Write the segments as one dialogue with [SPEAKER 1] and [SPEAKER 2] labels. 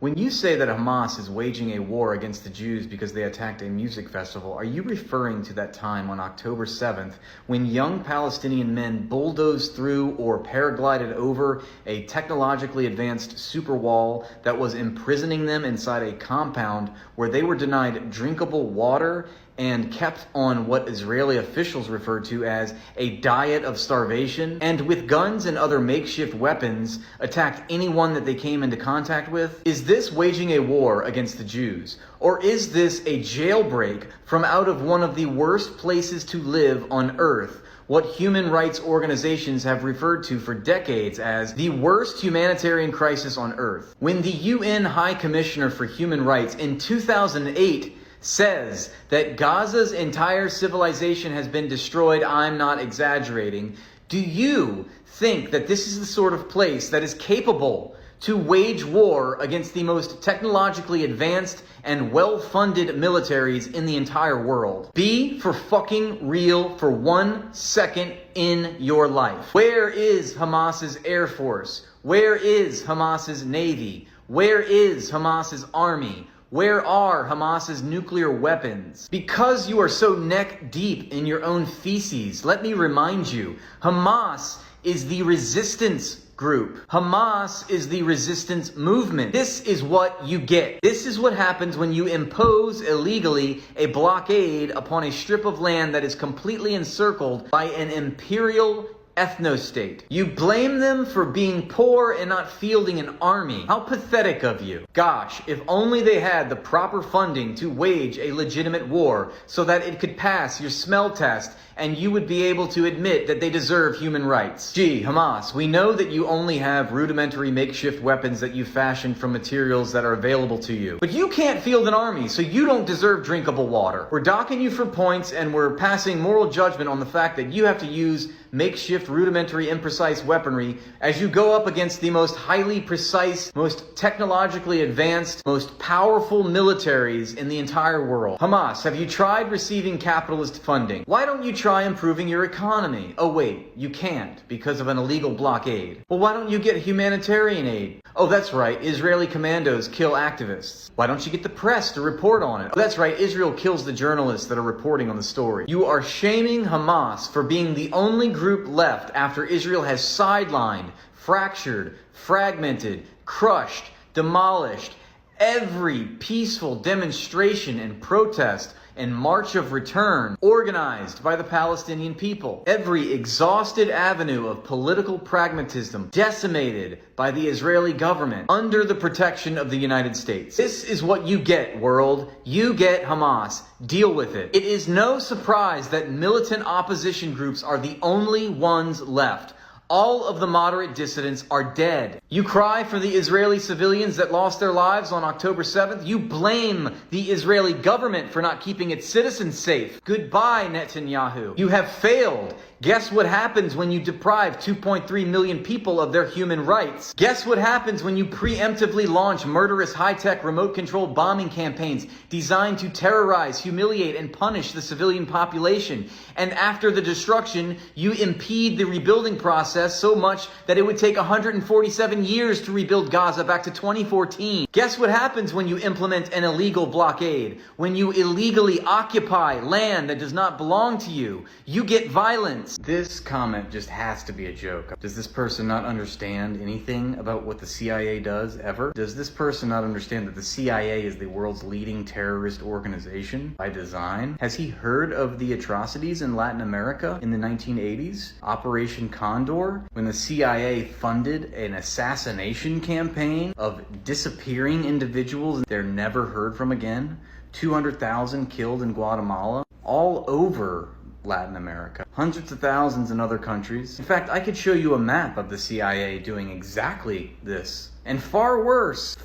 [SPEAKER 1] When you say that Hamas is waging a war against the Jews because they attacked a music festival, are you referring to that time on October 7th when young Palestinian men bulldozed through or paraglided over a technologically advanced super wall that was imprisoning them inside a compound where they were denied drinkable water and kept on what Israeli officials referred to as a diet of starvation, and with guns and other makeshift weapons attacked anyone that they came into contact with? Is this waging a war against the Jews? Or is this a jailbreak from out of one of the worst places to live on earth? What human rights organizations have referred to for decades as the worst humanitarian crisis on earth. When the UN High Commissioner for Human Rights in 2008 says that Gaza's entire civilization has been destroyed, I'm not exaggerating, do you think that this is the sort of place that is capable to wage war against the most technologically advanced and well-funded militaries in the entire world? Be for fucking real for 1 second in your life. Where is Hamas's Air Force? Where is Hamas's Navy? Where is Hamas's Army? Where are Hamas's nuclear weapons? Because you are so neck deep in your own feces, let me remind you, Hamas is the resistance group. Hamas is the resistance movement. This is what you get. This is what happens when you impose illegally a blockade upon a strip of land that is completely encircled by an imperial ethno-state. You blame them for being poor and not fielding an army. How pathetic of you. Gosh, if only they had the proper funding to wage a legitimate war so that it could pass your smell test and you would be able to admit that they deserve human rights. Gee, Hamas, we know that you only have rudimentary makeshift weapons that you fashioned from materials that are available to you. But you can't field an army, so you don't deserve drinkable water. We're docking you for points and we're passing moral judgment on the fact that you have to use makeshift, rudimentary, imprecise weaponry as you go up against the most highly precise, most technologically advanced, most powerful militaries in the entire world. Hamas, have you tried receiving capitalist funding? Why don't you try improving your economy? Oh wait, you can't because of an illegal blockade. Well, why don't you get humanitarian aid? Oh, that's right, Israeli commandos kill activists. Why don't you get the press to report on it? Oh, that's right, Israel kills the journalists that are reporting on the story. You are shaming Hamas for being the only group left after Israel has sidelined, fractured, fragmented, crushed, demolished every peaceful demonstration and protest and march of return organized by the Palestinian people. Every exhausted avenue of political pragmatism decimated by the Israeli government under the protection of the United States. This is what you get, world. You get Hamas. Deal with it. It is no surprise that militant opposition groups are the only ones left. All of the moderate dissidents are dead. You cry for the Israeli civilians that lost their lives on October 7th. You blame the Israeli government for not keeping its citizens safe. Goodbye, Netanyahu. You have failed. Guess what happens when you deprive 2.3 million people of their human rights? Guess what happens when you preemptively launch murderous high-tech remote-controlled bombing campaigns designed to terrorize, humiliate, and punish the civilian population? And after the destruction, you impede the rebuilding process so much that it would take 147 years to rebuild Gaza back to 2014. Guess what happens when you implement an illegal blockade? When you illegally occupy land that does not belong to you, you get violence. This comment just has to be a joke. Does this person not understand anything about what the CIA does ever? Does this person not understand that the CIA is the world's leading terrorist organization by design? Has he heard of the atrocities in Latin America in the 1980s? Operation Condor, when the CIA funded an assassination campaign of disappearing individuals they're never heard from again? 200,000 killed in Guatemala, all over Latin America, hundreds of thousands in other countries. In fact, I could show you a map of the CIA doing exactly this. And far worse,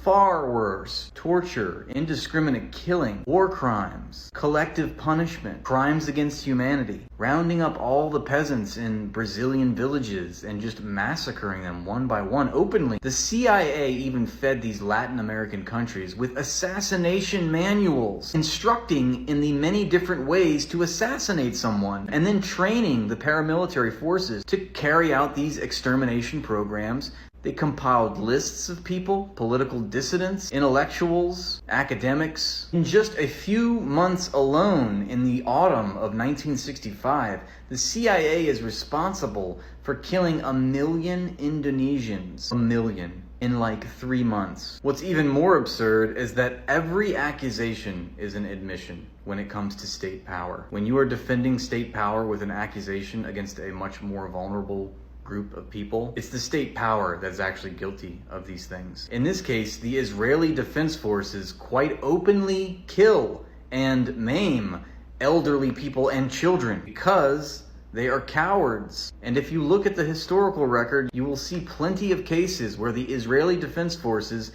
[SPEAKER 1] torture, indiscriminate killing, war crimes, collective punishment, crimes against humanity, rounding up all the peasants in Brazilian villages and just massacring them one by one openly. The CIA even fed these Latin American countries with assassination manuals, instructing in the many different ways to assassinate someone, and then training the paramilitary forces to carry out these extermination programs They compiled lists of people, political dissidents, intellectuals, academics. In just a few months alone, in the autumn of 1965, the CIA is responsible for killing 1 million Indonesians. 1 million. In like 3 months. What's even more absurd is that every accusation is an admission when it comes to state power. When you are defending state power with an accusation against a much more vulnerable group of people, it's the state power that's actually guilty of these things. In this case, the Israeli Defense Forces quite openly kill and maim elderly people and children because they are cowards. And if you look at the historical record, you will see plenty of cases where the Israeli Defense Forces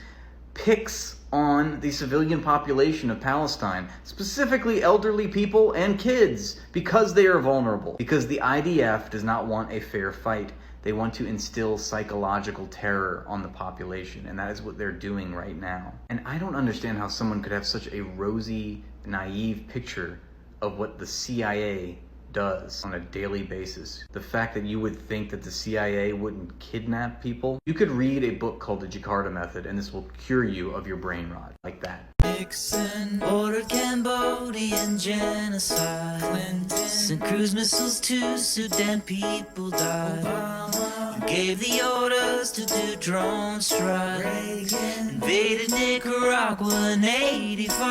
[SPEAKER 1] picks on the civilian population of Palestine, specifically elderly people and kids, because they are vulnerable. Because the IDF does not want a fair fight. They want to instill psychological terror on the population, and that is what they're doing right now. And I don't understand how someone could have such a rosy, naive picture of what the CIA does on a daily basis. The fact that you would think that the CIA wouldn't kidnap people. You could read a book called The Jakarta Method, and this will cure you of your brain rot, like that.
[SPEAKER 2] Nixon ordered Cambodian genocide. Sent cruise missiles to Sudan, people died. Obama gave the orders to do drone strikes. Invaded Nicaragua in '85.